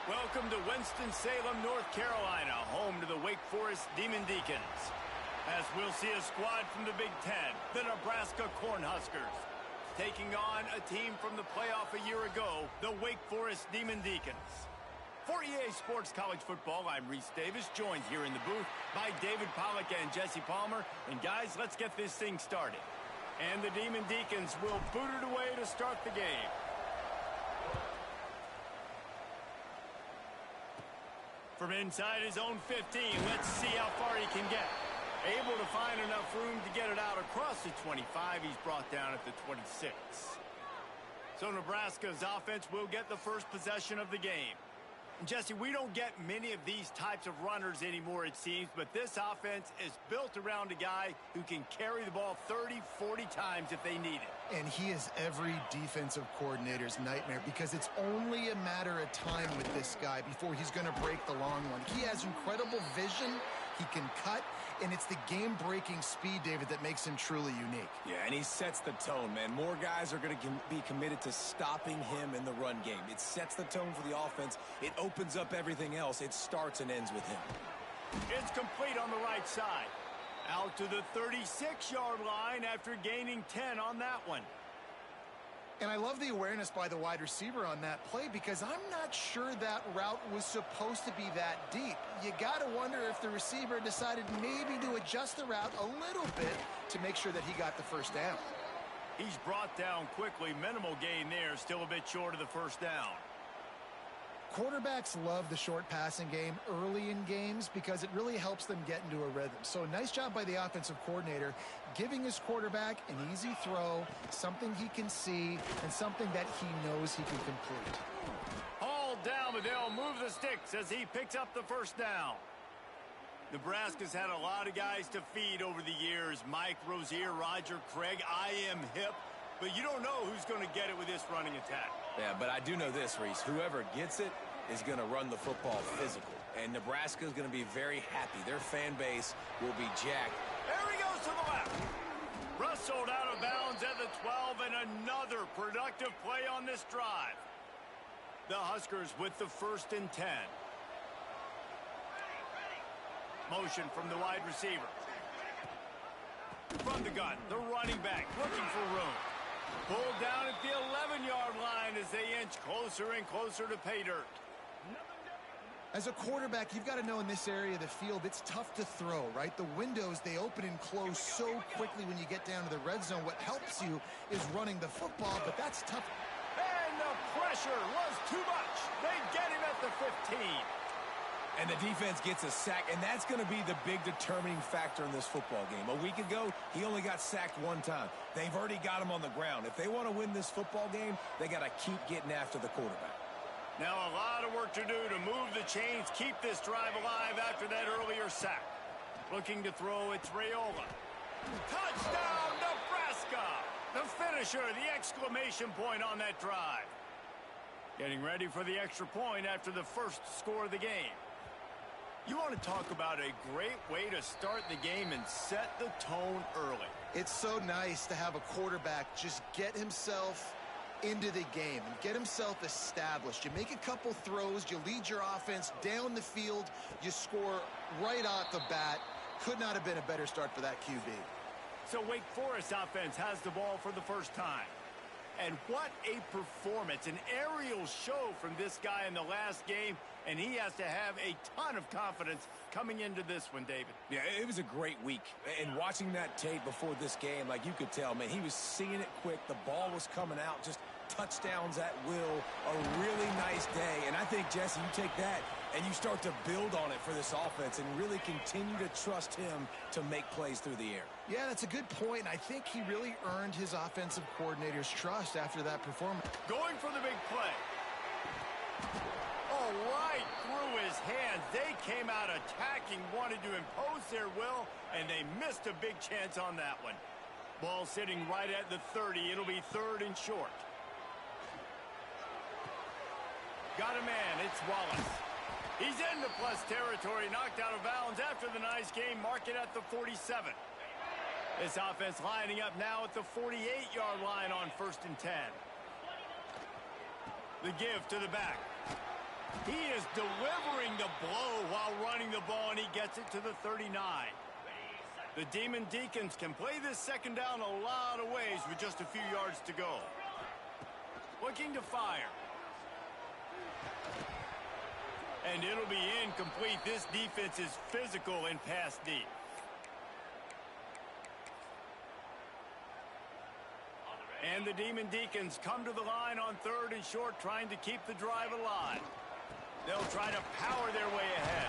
Welcome to Winston-Salem, North Carolina, home to the Wake Forest Demon Deacons. As we'll see a squad from the Big Ten, the Nebraska Cornhuskers, taking on a team from the playoff a year ago, the Wake Forest Demon Deacons. For EA Sports College Football, I'm Reese Davis, joined here in the booth by David Pollack and Jesse Palmer. And guys, let's get this thing started. And the Demon Deacons will boot it away to start the game. From inside his own 15, let's see how far he can get. Able to find enough room to get it out across the 25. He's brought down at the 26. So Nebraska's offense will get the first possession of the game. Jesse, we don't get many of these types of runners anymore, it seems, but this offense is built around a guy who can carry the ball 30, 40 times if they need it. And he is every defensive coordinator's nightmare because it's only a matter of time with this guy before he's going to break the long one. He has incredible vision. He can cut, and it's the game-breaking speed, David, that makes him truly unique. Yeah, and he sets the tone, man. More guys are going to be committed to stopping him in the run game. It sets the tone for the offense. It opens up everything else. It starts and ends with him. It's complete on the right side. Out to the 36-yard line after gaining 10 on that one. And I love the awareness by the wide receiver on that play because I'm not sure that route was supposed to be that deep. You got to wonder if the receiver decided maybe to adjust the route a little bit to make sure that he got the first down. He's brought down quickly. Minimal gain there. Still a bit short of the first down. Quarterbacks love the short passing game early in games because it really helps them get into a rhythm. So nice job by the offensive coordinator giving his quarterback an easy throw, something he can see, and something that he knows he can complete. Hauled down, but they'll move the sticks as he picks up the first down. Nebraska's had a lot of guys to feed over the years. Mike Rozier, Roger Craig, I am hip. But you don't know who's going to get it with this running attack. Yeah, but I do know this, Reese. Whoever gets it is going to run the football physical. And Nebraska is going to be very happy. Their fan base will be jacked. There he goes to the left. Wrestled out of bounds at the 12, and another productive play on this drive. The Huskers with the 1st and 10. Motion from the wide receiver. From the gun, the running back looking for room. Pulled down at the 11-yard line as they inch closer and closer to pay dirt. As a quarterback, you've got to know in this area of the field, it's tough to throw, right? The windows, they open and close so quickly when you get down to the red zone. What helps you is running the football, but that's tough. And the pressure was too much. They get him at the 15. And the defense gets a sack, and that's going to be the big determining factor in this football game. A week ago, he only got sacked one time. They've already got him on the ground. If they want to win this football game, they got to keep getting after the quarterback. Now a lot of work to do to move the chains, keep this drive alive after that earlier sack. Looking to throw, it's Raiola. Touchdown, Nebraska! The finisher, the exclamation point on that drive. Getting ready for the extra point after the first score of the game. You want to talk about a great way to start the game and set the tone early. It's so nice to have a quarterback just get himself into the game and get himself established. You make a couple throws, you lead your offense down the field, you score right off the bat. Could not have been a better start for that QB. So Wake Forest offense has the ball for the first time. And what a performance, an aerial show from this guy in the last game, and he has to have a ton of confidence coming into this one, David. Yeah, it was a great week. And watching that tape before this game, like you could tell, man, he was seeing it quick. The ball was coming out, just touchdowns at will. A really nice day. And I think, Jesse, you take that and you start to build on it for this offense and really continue to trust him to make plays through the air. Yeah, that's a good point. And I think he really earned his offensive coordinator's trust after that performance. Going for the big play. Oh, right through his hands. They came out attacking, wanted to impose their will, and they missed a big chance on that one. Ball sitting right at the 30. It'll be 3rd and short. Got a man. It's Wallace. He's into plus territory, knocked out of bounds after the nice game. Mark it at the 47. This offense lining up now at the 48-yard line on 1st and 10. The give to the back. He is delivering the blow while running the ball, and he gets it to the 39. The Demon Deacons can play this second down a lot of ways with just a few yards to go. Looking to fire. And it'll be incomplete. This defense is physical and pass deep. And the Demon Deacons come to the line on 3rd and short, trying to keep the drive alive. They'll try to power their way ahead.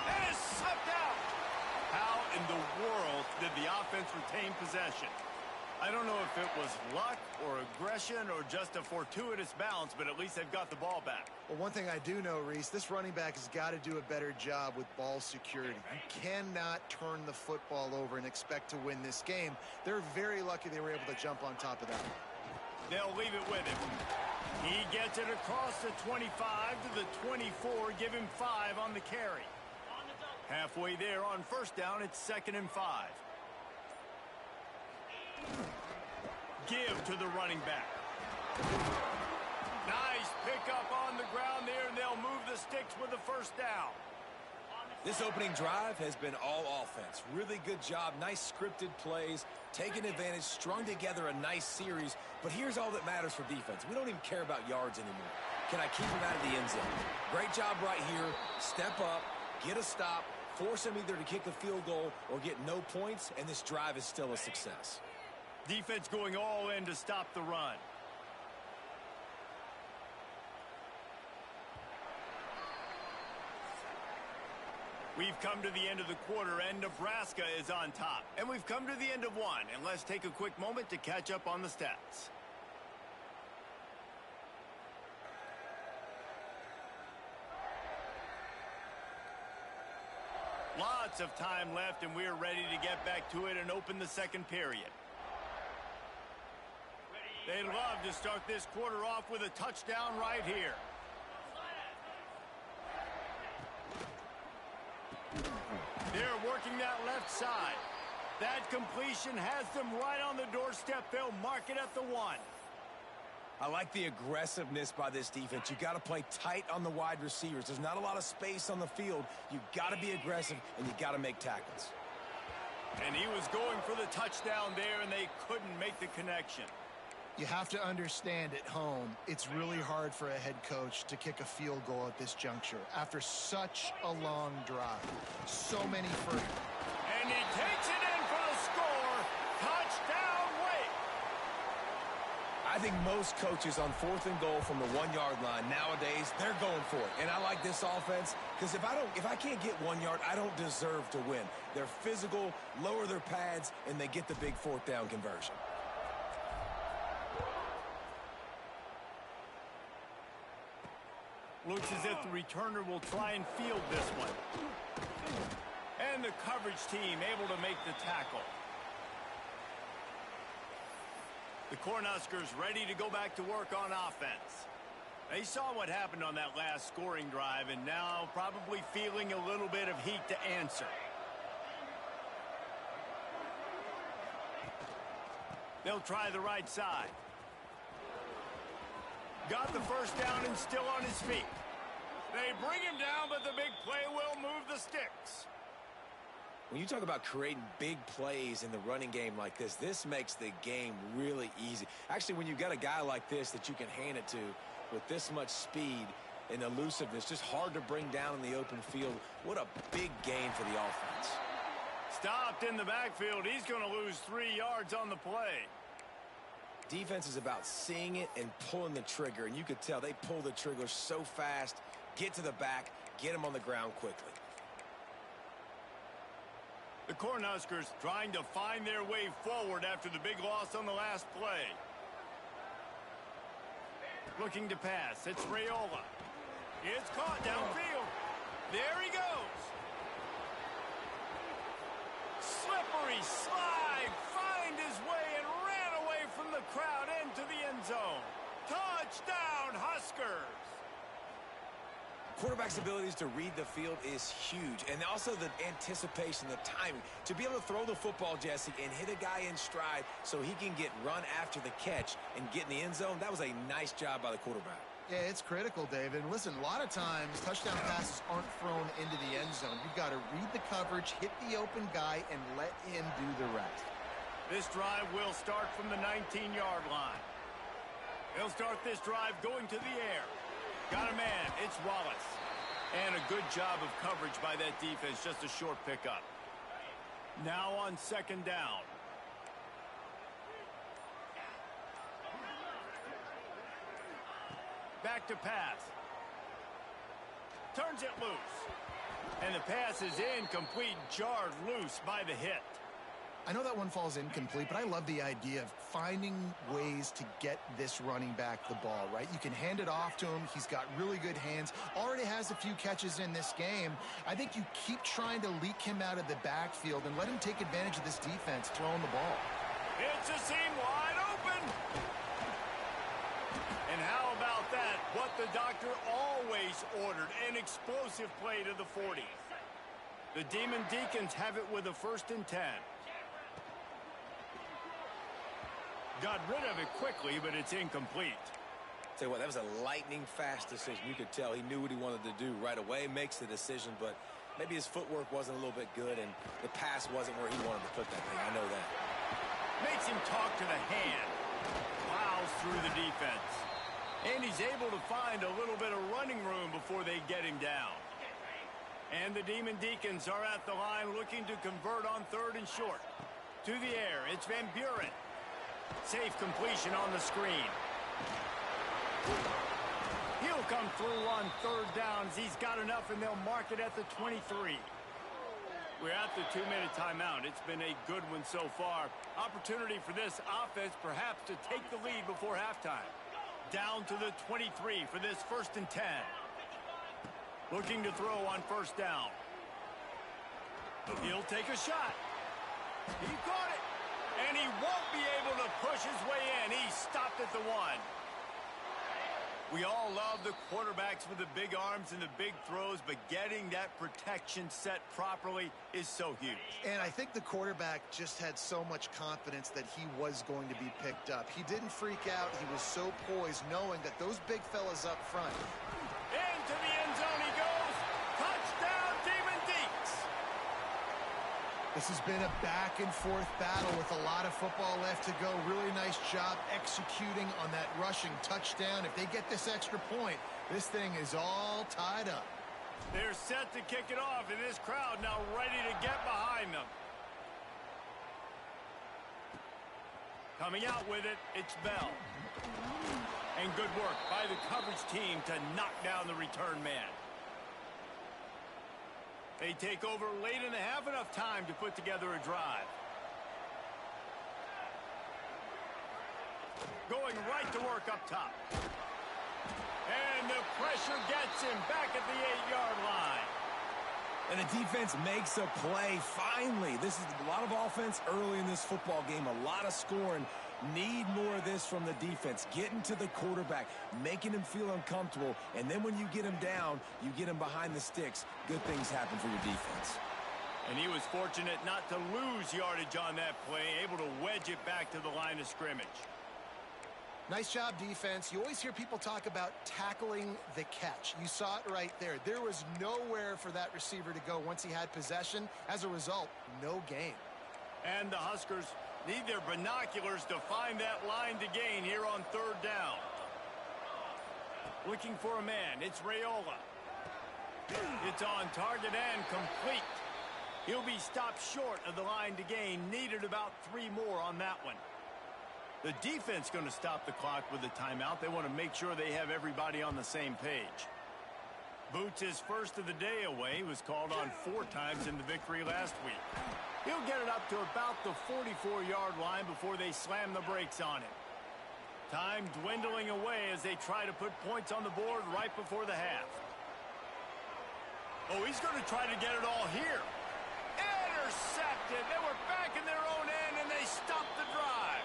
And it's sucked out. How in the world did the offense retain possession? I don't know if it was luck or aggression or just a fortuitous bounce, but at least they've got the ball back. Well, one thing I do know, Reese, this running back has got to do a better job with ball security. You cannot turn the football over and expect to win this game. They're very lucky they were able to jump on top of that. They'll leave it with him. He gets it across the 25 to the 24, give him 5 on the carry. Halfway there on 1st down, it's 2nd and 5. Give to the running back. Nice pickup on the ground there, and they'll move the sticks with the 1st down. This opening drive has been all offense. Really good job, nice scripted plays, taking advantage, strung together a nice series. But here's all that matters for defense. We don't even care about yards anymore. Can I keep him out of the end zone? Great job right here. Step up, get a stop, force him either to kick a field goal or get no points, and this drive is still a success. Defense going all in to stop the run. We've come to the end of the quarter, and Nebraska is on top. And we've come to the end of one, and let's take a quick moment to catch up on the stats. Lots of time left, and we're ready to get back to it and open the second period. They'd love to start this quarter off with a touchdown right here. They're working that left side. That completion has them right on the doorstep. They'll mark it at the 1. I like the aggressiveness by this defense. You got to play tight on the wide receivers. There's not a lot of space on the field. You got to be aggressive, and you got to make tackles. And he was going for the touchdown there, and they couldn't make the connection. You have to understand at home, it's really hard for a head coach to kick a field goal at this juncture after such a long drive. So many first. And he takes it in for the score. Touchdown, Wake. I think most coaches on 4th and goal from the 1-yard line nowadays, they're going for it. And I like this offense because if I can't get 1 yard, I don't deserve to win. They're physical, lower their pads, and they get the big 4th down conversion. Looks as if the returner will try and field this one. And the coverage team able to make the tackle. The Cornhuskers ready to go back to work on offense. They saw what happened on that last scoring drive, and now probably feeling a little bit of heat to answer. They'll try the right side. Got the 1st down and still on his feet. They bring him down, but the big play will move the sticks. When you talk about creating big plays in the running game like this makes the game really easy. Actually, when you've got a guy like this that you can hand it to with this much speed and elusiveness, just hard to bring down in the open field, what a big gain for the offense. Stopped in the backfield. He's going to lose 3 yards on the play. Defense is about seeing it and pulling the trigger, and you could tell they pull the trigger so fast, get to the back, get him on the ground quickly. The Cornhuskers trying to find their way forward after the big loss on the last play. Looking to pass. It's Raiola. It's caught downfield. There he goes. Slippery slide. Find his way and ran away from the crowd into the end zone. Touchdown, Huskers. Quarterback's abilities to read the field is huge. And also the anticipation, the timing. To be able to throw the football, Jesse, and hit a guy in stride so he can get run after the catch and get in the end zone, that was a nice job by the quarterback. Yeah, it's critical, David. And listen, a lot of times touchdown passes aren't thrown into the end zone. You've got to read the coverage, hit the open guy, and let him do the rest. This drive will start from the 19-yard line. They'll start this drive going to the air. Got a man. It's Wallace. And a good job of coverage by that defense. Just a short pickup. Now on second down. Back to pass. Turns it loose. And the pass is incomplete, jarred loose by the hit. I know that one falls incomplete, but I love the idea of finding ways to get this running back the ball, right? You can hand it off to him. He's got really good hands. Already has a few catches in this game. I think you keep trying to leak him out of the backfield and let him take advantage of this defense throwing the ball. It's a seam wide open. And how about that? What the doctor always ordered, an explosive play to the 40. The Demon Deacons have it with a 1st and 10. Got rid of it quickly, but it's incomplete. Tell you what, that was a lightning-fast decision. You could tell he knew what he wanted to do right away, makes the decision, but maybe his footwork wasn't a little bit good, and the pass wasn't where he wanted to put that thing. I know that. Makes him talk to the hand. Plows through the defense. And he's able to find a little bit of running room before they get him down. And the Demon Deacons are at the line looking to convert on 3rd and short. To the air, it's Van Buren. Safe completion on the screen. He'll come through on 3rd down as he's got enough, and they'll mark it at the 23. We're at the 2-minute timeout. It's been a good one so far. Opportunity for this offense perhaps to take the lead before halftime. Down to the 23 for this 1st and 10. Looking to throw on 1st down. He'll take a shot. He caught it. And he won't be able to push his way in. He stopped at the 1. We all love the quarterbacks with the big arms and the big throws, but getting that protection set properly is so huge. And I think the quarterback just had so much confidence that he was going to be picked up. He didn't freak out. He was so poised, knowing that those big fellas up front. Into the end zone he goes. Touchdown, Demon Deacs. This has been a back-and-forth battle with a lot of football left to go. Really nice job executing on that rushing touchdown. If they get this extra point, this thing is all tied up. They're set to kick it off, and this crowd now ready to get behind them. Coming out with it, it's Bell. And good work by the coverage team to knock down the return man. They take over late in the half, enough time to put together a drive. Going right to work up top. And the pressure gets him back at the 8-yard line. And the defense makes a play, finally. This is a lot of offense early in this football game, a lot of scoring. Need more of this from the defense. Getting to the quarterback, making him feel uncomfortable, and then when you get him down, you get him behind the sticks. Good things happen for your defense. And he was fortunate not to lose yardage on that play, able to wedge it back to the line of scrimmage. Nice job, defense. You always hear people talk about tackling the catch. You saw it right there. There was nowhere for that receiver to go once he had possession. As a result, no gain. And the Huskers need their binoculars to find that line to gain here on 3rd down. Looking for a man. It's Raiola. It's on target and complete. He'll be stopped short of the line to gain. Needed about 3 more on that one. The defense going to stop the clock with a timeout. They want to make sure they have everybody on the same page. Boots his first of the day away. He was called on 4 times in the victory last week. He'll get it up to about the 44-yard line before they slam the brakes on him. Time dwindling away as they try to put points on the board right before the half. Oh, he's going to try to get it all here. Intercepted. They were back in their own end, and they stopped the drive.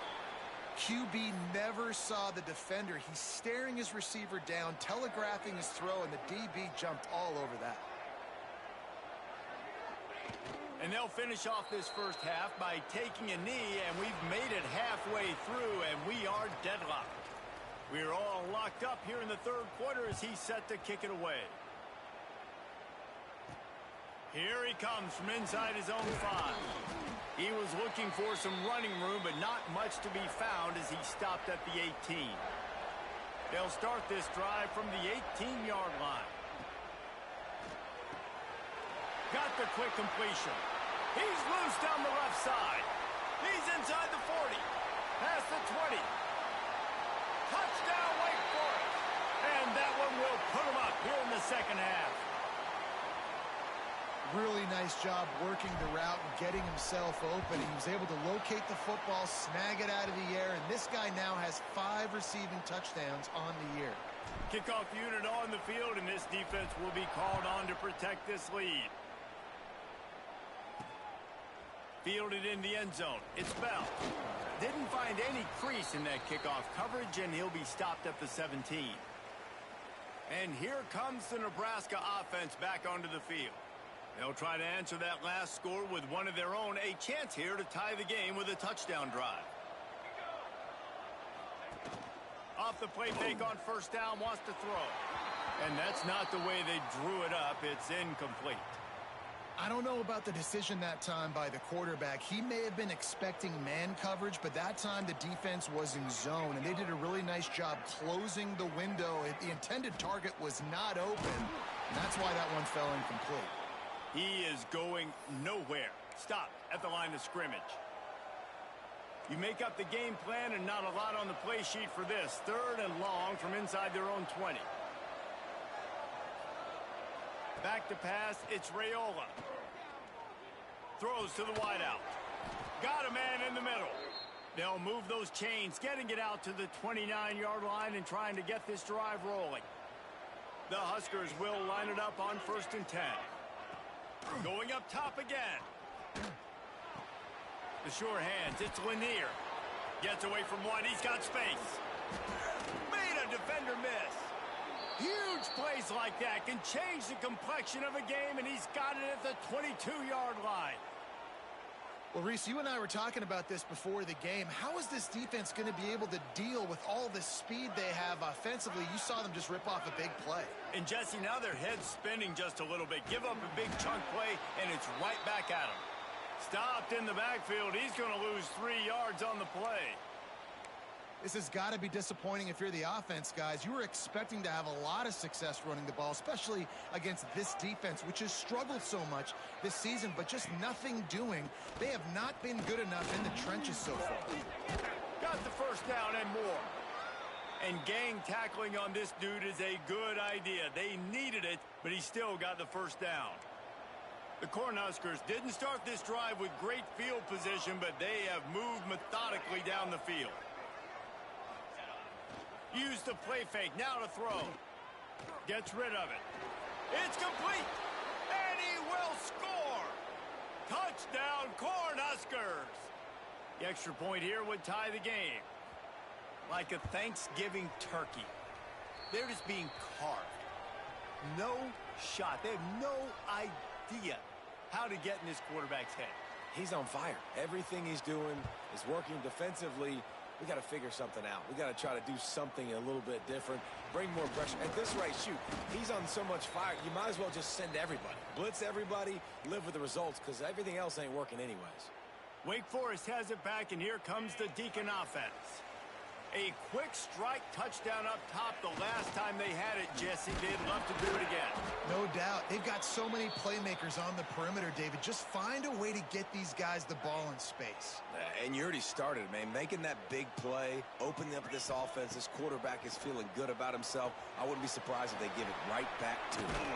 QB never saw the defender. He's staring his receiver down, telegraphing his throw, and the DB jumped all over that. And they'll finish off this first half by taking a knee, and we've made it halfway through, and we are deadlocked. We're all locked up here in the third quarter as he's set to kick it away. Here he comes from inside his own 5. He was looking for some running room, but not much to be found as he stopped at the 18. They'll start this drive from the 18-yard line. Got the quick completion. He's loose down the left side. He's inside the 40. Past the 20. Touchdown, Wake Forest. And that one will put him up here in the second half. Really nice job working the route and getting himself open. He was able to locate the football, snag it out of the air, and this guy now has 5 receiving touchdowns on the year. Kickoff unit on the field, and this defense will be called on to protect this lead. Fielded in the end zone. It's Bell. Didn't find any crease in that kickoff coverage, and he'll be stopped at the 17. And here comes the Nebraska offense back onto the field. They'll try to answer that last score with one of their own. A chance here to tie the game with a touchdown drive. Off the play fake on first down, wants to throw. And that's not the way they drew it up. It's incomplete. I don't know about the decision that time by the quarterback. He may have been expecting man coverage, but that time the defense was in zone, and they did a really nice job closing the window. The intended target was not open, and that's why that one fell incomplete. He is going nowhere. Stop at the line of scrimmage. You make up the game plan and not a lot on the play sheet for this. 3rd and long from inside their own 20. Back to pass, it's Raiola. Throws to the wideout. Got a man in the middle. They'll move those chains, getting it out to the 29-yard line and trying to get this drive rolling. The Huskers will line it up on 1st and 10. Going up top again. The sure hands, it's Lanier. Gets away from one, he's got space. Made a defender miss. Huge plays like that can change the complexion of a game, and he's got it at the 22-yard line. Well, Reese, you and I were talking about this before the game. How is this defense going to be able to deal with all the speed they have offensively? You saw them just rip off a big play. And, Jesse, now their head's spinning just a little bit. Give up a big chunk play, and it's right back at him. Stopped in the backfield. He's going to lose 3 yards on the play. This has got to be disappointing if you're the offense, guys. You were expecting to have a lot of success running the ball, especially against this defense, which has struggled so much this season, but just nothing doing. They have not been good enough in the trenches so far. Got the first down and more. And gang tackling on this dude is a good idea. They needed it, but he still got the first down. The Cornhuskers didn't start this drive with great field position, but they have moved methodically down the field. Use the play fake, now to throw. Gets rid of it. It's complete, and he will score. Touchdown, Cornhuskers. The extra point here would tie the game. Like a Thanksgiving turkey. They're just being carved. No shot. They have no idea how to get in this quarterback's head. He's on fire. Everything he's doing is working defensively. We got to figure something out. We got to try to do something a little bit different, bring more pressure. At this rate, shoot, he's on so much fire, you might as well just send everybody. Blitz everybody, live with the results, because everything else ain't working anyways. Wake Forest has it back, and here comes the Deacon offense. A quick strike touchdown up top the last time they had it, Jesse. They'd love to do it again. No doubt. They've got so many playmakers on the perimeter, David. Just find a way to get these guys the ball in space. And you already started, man. Making that big play, opening up this offense. This quarterback is feeling good about himself. I wouldn't be surprised if they give it right back to him.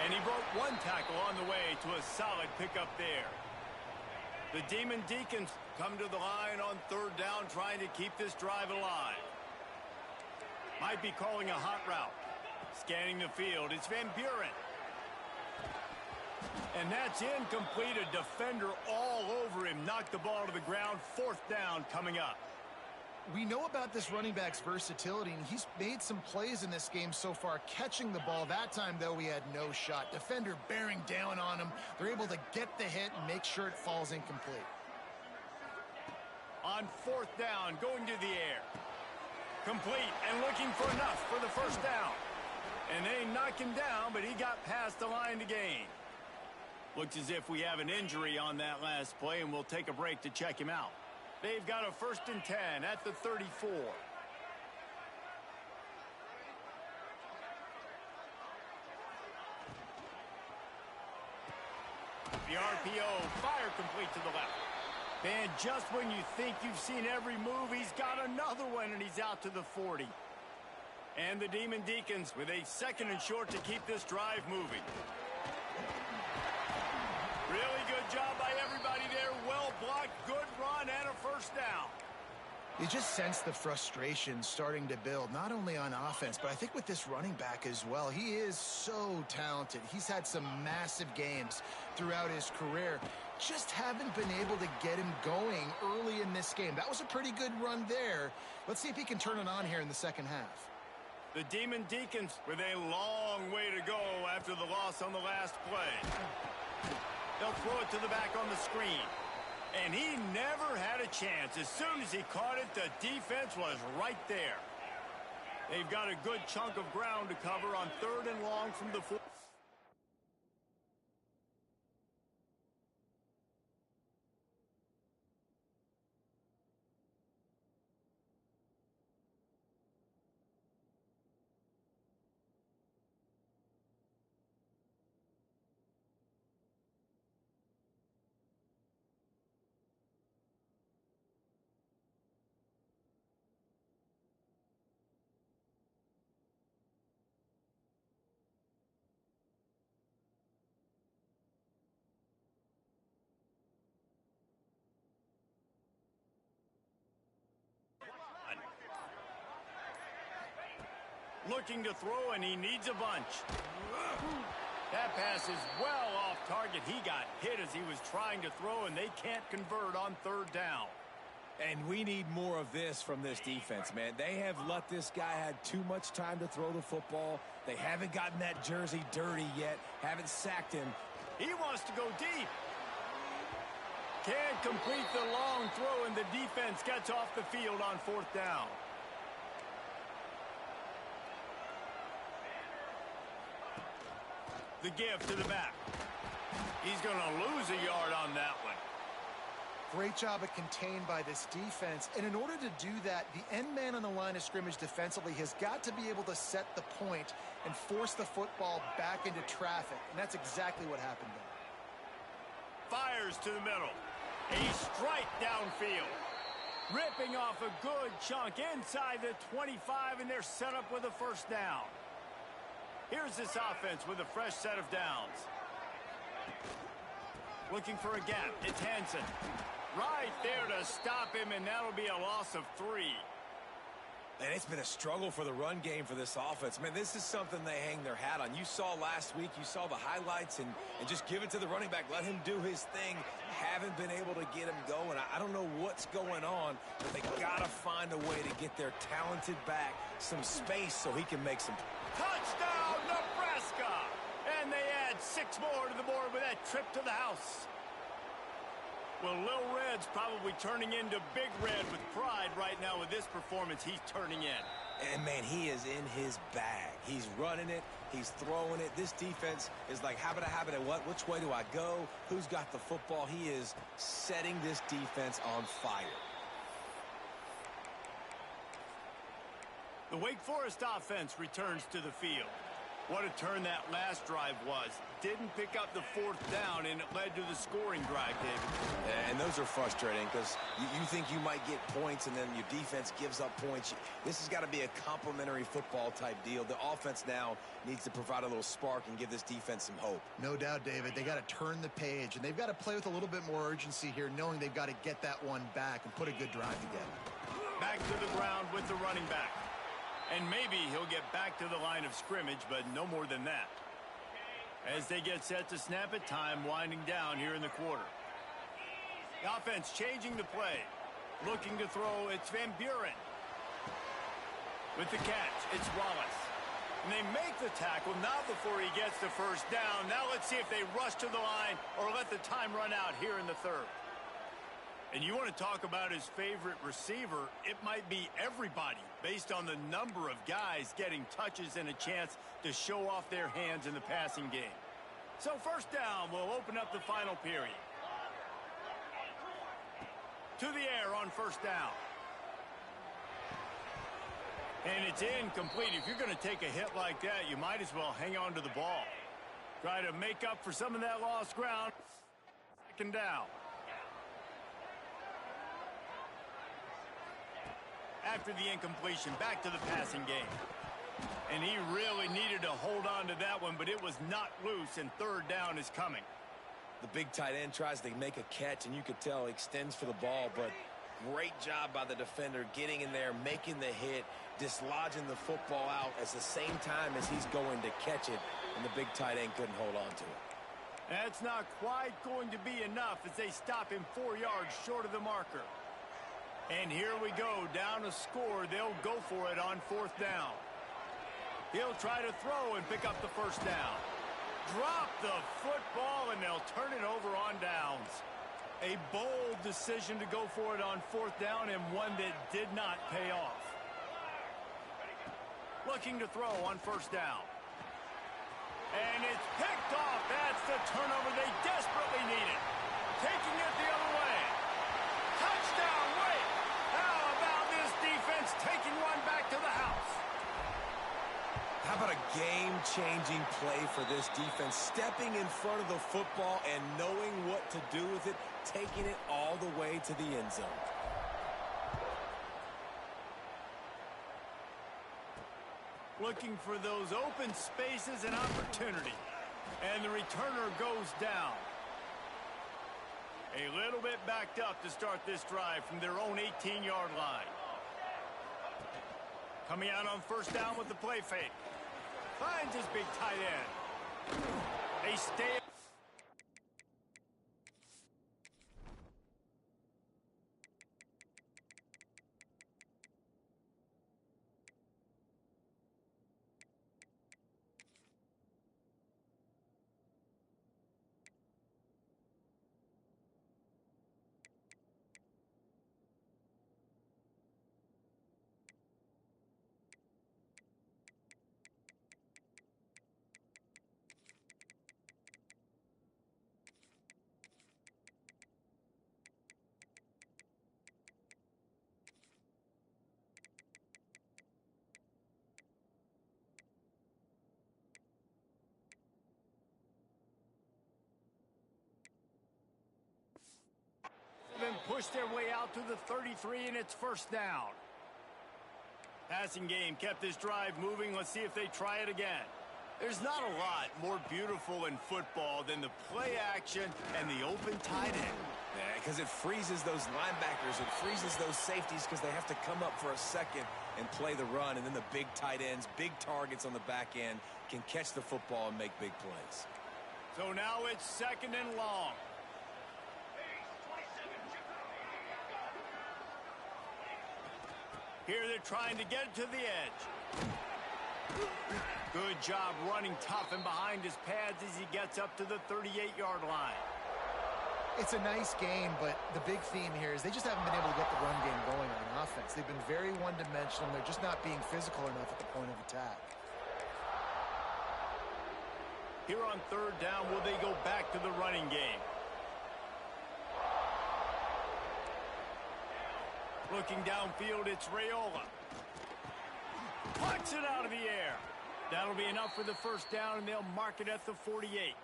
And he broke one tackle on the way to a solid pickup there. The Demon Deacons come to the line on 3rd down, trying to keep this drive alive. Might be calling a hot route. Scanning the field, it's Van Buren. And that's incomplete. A defender all over him. Knocked the ball to the ground. 4th down coming up. we know about this running back's versatility, and he's made some plays in this game so far, catching the ball. That time, though, he had no shot. Defender bearing down on him. They're able to get the hit and make sure it falls incomplete. On 4th down, going to the air. Complete and looking for enough for the first down. And they knock him down, but he got past the line to gain. Looks as if we have an injury on that last play, and we'll take a break to check him out. They've got a 1st and 10 at the 34. The RPO, fire complete to the left. And just when you think you've seen every move, he's got another one, and he's out to the 40. And the Demon Deacons with a 2nd and short to keep this drive moving. Really good job by everybody there. Well blocked, good run, and a 1st down. You just sense the frustration starting to build, not only on offense, but I think with this running back as well. He is so talented. He's had some massive games throughout his career. Just haven't been able to get him going early in this game. That was a pretty good run there. Let's see if he can turn it on here in the second half. The Demon Deacons with a long way to go after the loss on the last play. They'll throw it to the back on the screen. And he never had a chance. As soon as he caught it, the defense was right there. They've got a good chunk of ground to cover on 3rd and long from the 4. Looking to throw, and he needs a bunch. That pass is well off target. He got hit as he was trying to throw, and they can't convert on 3rd down. And we need more of this from this defense, man. They have let this guy have too much time to throw the football. They haven't gotten that jersey dirty yet, haven't sacked him. He wants to go deep. Can't complete the long throw, and the defense gets off the field on 4th down. The give to the back. He's going to lose a yard on that one. Great job of contained by this defense. And in order to do that, the end man on the line of scrimmage defensively has got to be able to set the point and force the football back into traffic. And that's exactly what happened there. Fires to the middle. A strike downfield. Ripping off a good chunk inside the 25, and they're set up with a 1st down. Here's this offense with a fresh set of downs. Looking for a gap. It's Hansen. Right there to stop him, and that'll be a loss of 3. And it's been a struggle for the run game for this offense. Man, this is something they hang their hat on. You saw last week, you saw the highlights, and just give it to the running back. Let him do his thing. Haven't been able to get him going. I don't know what's going on, but they got to find a way to get their talented back some space so he can make some. Touchdown, Nebraska! And they add 6 more to the board with that trip to the house. Well, Lil Red's probably turning into Big Red with pride right now with this performance he's turning in. And, man, he is in his bag. He's running it. He's throwing it. This defense is like, habit, what? Which way do I go? Who's got the football? He is setting this defense on fire. The Wake Forest offense returns to the field. What a turn that last drive was. Didn't pick up the 4th down, and it led to the scoring drive, David. And those are frustrating because you think you might get points, and then your defense gives up points. This has got to be a complimentary football type deal. The offense now needs to provide a little spark and give this defense some hope. No doubt, David. They got to turn the page, and they've got to play with a little bit more urgency here, knowing they've got to get that one back and put a good drive together. Back to the ground with the running back. And maybe he'll get back to the line of scrimmage, but no more than that. As they get set to snap it, time winding down here in the quarter. The offense changing the play. Looking to throw, it's Van Buren. With the catch, it's Wallace. And they make the tackle, not before he gets the first down. Now let's see if they rush to the line or let the time run out here in the third. And you want to talk about his favorite receiver, it might be everybody based on the number of guys getting touches and a chance to show off their hands in the passing game. So first down will open up the final period. To the air on first down. And it's incomplete. If you're going to take a hit like that, you might as well hang on to the ball. Try to make up for some of that lost ground. Second down. After the incompletion, back to the passing game. And he really needed to hold on to that one, but it was not loose, and third down is coming. The big tight end tries to make a catch, and you could tell he extends for the ball, but great job by the defender getting in there, making the hit, dislodging the football out at the same time as he's going to catch it, and the big tight end couldn't hold on to it. That's not quite going to be enough as they stop him 4 yards short of the marker. And here we go, down a score. They'll go for it on fourth down. He'll try to throw and pick up the first down. Drop the football, and they'll turn it over on downs. A bold decision to go for it on fourth down, and one that did not pay off. Looking to throw on first down. And it's picked off. That's the turnover they desperately needed. Taking it the other way. Touchdown, wait! How about this defense taking one back to the house? How about a game-changing play for this defense? Stepping in front of the football and knowing what to do with it, taking it all the way to the end zone. Looking for those open spaces and opportunity. And the returner goes down. A little bit backed up to start this drive from their own 18-yard line. Coming out on first down with the play fake. Finds his big tight end. They stay. Then push their way out to the 33, and it's first down. Passing game kept this drive moving. Let's see if they try it again. There's not a lot more beautiful in football than the play action and the open tight end. Yeah, because it freezes those linebackers. It freezes those safeties because they have to come up for a second and play the run. And then the big tight ends, big targets on the back end, can catch the football and make big plays. So now it's second and long. Here they're trying to get it to the edge. Good job running tough and behind his pads as he gets up to the 38-yard line. It's a nice game, but the big theme here is they just haven't been able to get the run game going on offense. They've been very one-dimensional. They're just not being physical enough at the point of attack. Here on third down, will they go back to the running game? Looking downfield, it's Raiola. Plucks it out of the air. That'll be enough for the first down, and they'll mark it at the 48.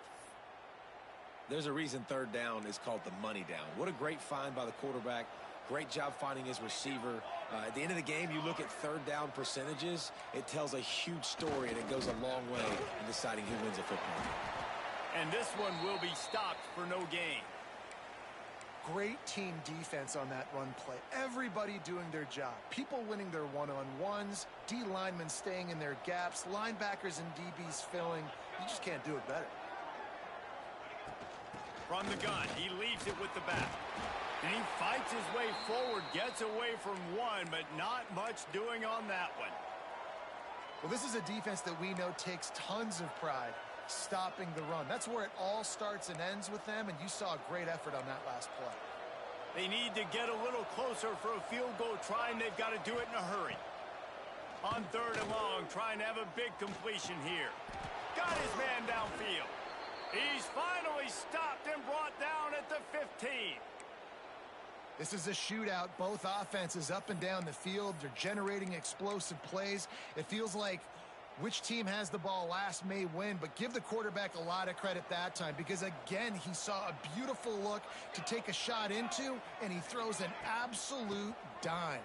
There's a reason third down is called the money down. What a great find by the quarterback. Great job finding his receiver. At the end of the game, you look at third down percentages. It tells a huge story, and it goes a long way in deciding who wins a football game. And this one will be stopped for no gain. Great team defense on that run play. Everybody doing their job. People winning their one-on-ones, D linemen staying in their gaps, linebackers and DBs filling. You just can't do it better. From the gun, he leaves it with the back. And he fights his way forward, gets away from one, but not much doing on that one. Well, this is a defense that we know takes tons of pride stopping the run. That's where it all starts and ends with them, and you saw a great effort on that last play. They need to get a little closer for a field goal try, and they've got to do it in a hurry. On 3rd and long, trying to have a big completion here. Got his man downfield. He's finally stopped and brought down at the 15. This is a shootout. Both offenses up and down the field. They're generating explosive plays. It feels like which team has the ball last may win, but give the quarterback a lot of credit that time because, again, he saw a beautiful look to take a shot into, and he throws an absolute dime.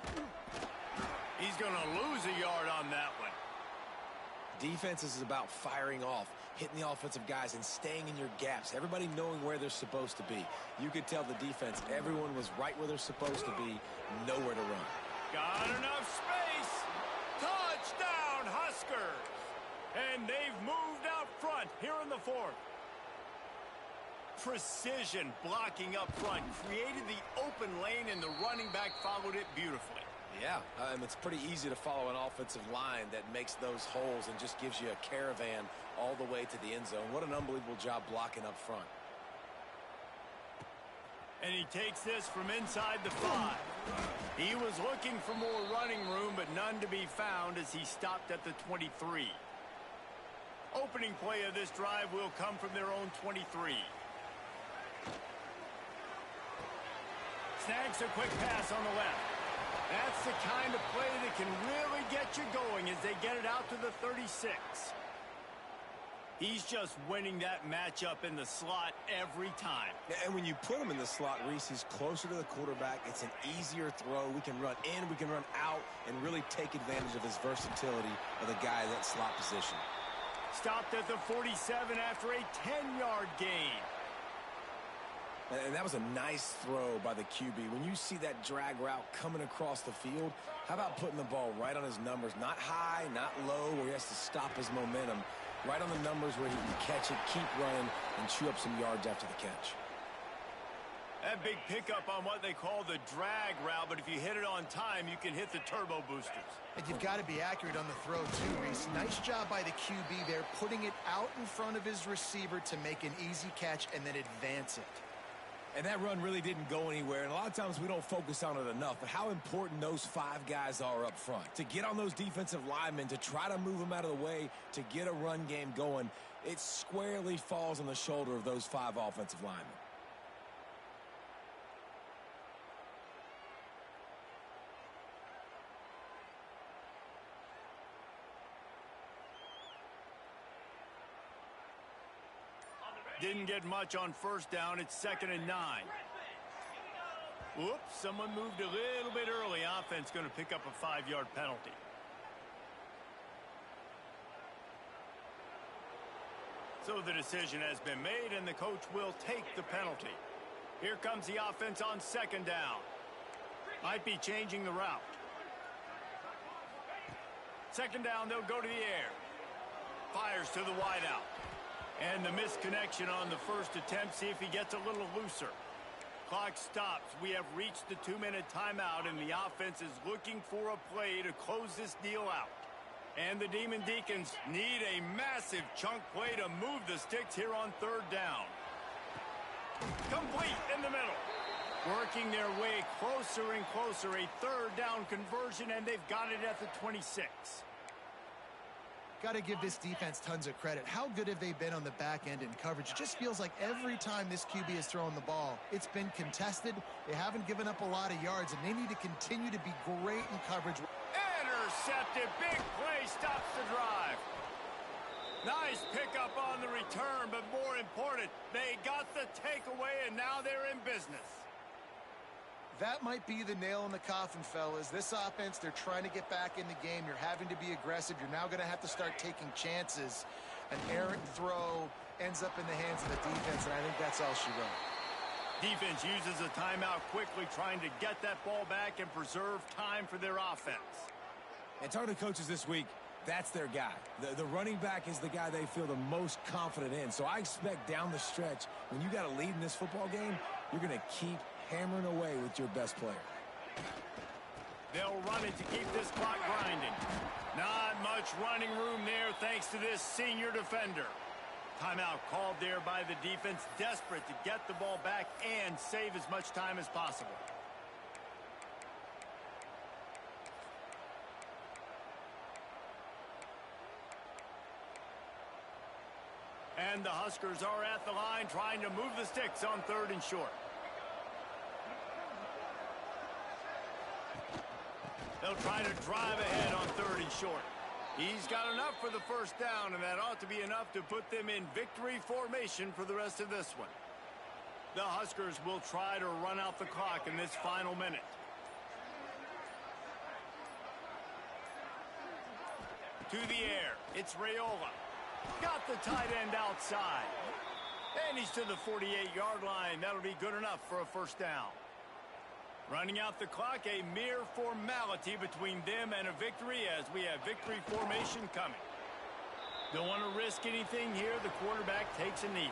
He's going to lose a yard on that one. Defense is about firing off, hitting the offensive guys, and staying in your gaps. Everybody knowing where they're supposed to be. You could tell the defense, everyone was right where they're supposed to be, nowhere to run. Got enough space. Touchdown, Huskers. And they've moved out front here in the 4th. Precision blocking up front. Created the open lane, and the running back followed it beautifully. Yeah, it's pretty easy to follow an offensive line that makes those holes and just gives you a caravan all the way to the end zone. What an unbelievable job blocking up front. And he takes this from inside the 5. He was looking for more running room, but none to be found as he stopped at the 23. Opening play of this drive will come from their own 23. Snags a quick pass on the left. That's the kind of play that can really get you going as they get it out to the 36. He's just winning that matchup in the slot every time. And when you put him in the slot, Reese, he's closer to the quarterback. It's an easier throw. We can run in, we can run out, and really take advantage of his versatility of the guy in that slot position. Stopped at the 47 after a 10-yard gain. And that was a nice throw by the QB. When you see that drag route coming across the field, how about putting the ball right on his numbers? Not high, not low, where he has to stop his momentum. Right on the numbers where he can catch it, keep running, and chew up some yards after the catch. That big pickup on what they call the drag route, but if you hit it on time, you can hit the turbo boosters. And you've got to be accurate on the throw, too, Reese. Nice job by the QB there, putting it out in front of his receiver to make an easy catch and then advance it. And that run really didn't go anywhere, and a lot of times we don't focus on it enough, but how important those 5 guys are up front. To get on those defensive linemen, to try to move them out of the way, to get a run game going, it squarely falls on the shoulder of those 5 offensive linemen. Didn't get much on first down. It's 2nd and 9. Whoops, someone moved a little bit early. Offense going to pick up a 5-yard penalty. So the decision has been made, and the coach will take the penalty. Here comes the offense on 2nd down. Might be changing the route. 2nd down, they'll go to the air. Fires to the wideout. And the misconnection on the first attempt. See if he gets a little looser. Clock stops. We have reached the 2-minute timeout, and the offense is looking for a play to close this deal out. And the Demon Deacons need a massive chunk play to move the sticks here on 3rd down. Complete in the middle. Working their way closer and closer. A 3rd down conversion, and they've got it at the 26. Got to give this defense tons of credit. How good have they been on the back end in coverage? It just feels like every time this QB is throwing the ball, it's been contested. They haven't given up a lot of yards, and they need to continue to be great in coverage. Intercepted. Big play stops the drive. Nice pickup on the return, but more important, they got the takeaway, and now they're in business. That might be the nail in the coffin, fellas. This offense, they're trying to get back in the game. You're having to be aggressive. You're now going to have to start taking chances. An errant throw ends up in the hands of the defense, and I think that's all she wrote. Defense uses a timeout quickly, trying to get that ball back and preserve time for their offense. And talking to coaches this week, that's their guy. The running back is the guy they feel the most confident in. So I expect down the stretch, when you got a lead in this football game, you're going to keep hammering away with your best player. They'll run it to keep this clock grinding. Not much running room there thanks to this senior defender. Timeout called there by the defense, desperate to get the ball back and save as much time as possible. And the Huskers are at the line trying to move the sticks on 3rd and short. They'll try to drive ahead on 3rd and short. He's got enough for the first down, and that ought to be enough to put them in victory formation for the rest of this one. The Huskers will try to run out the clock in this final minute. To the air, it's Raiola. Got the tight end outside. And he's to the 48-yard line. That'll be good enough for a first down. Running out the clock, a mere formality between them and a victory as we have victory formation coming. Don't want to risk anything here. The quarterback takes a knee.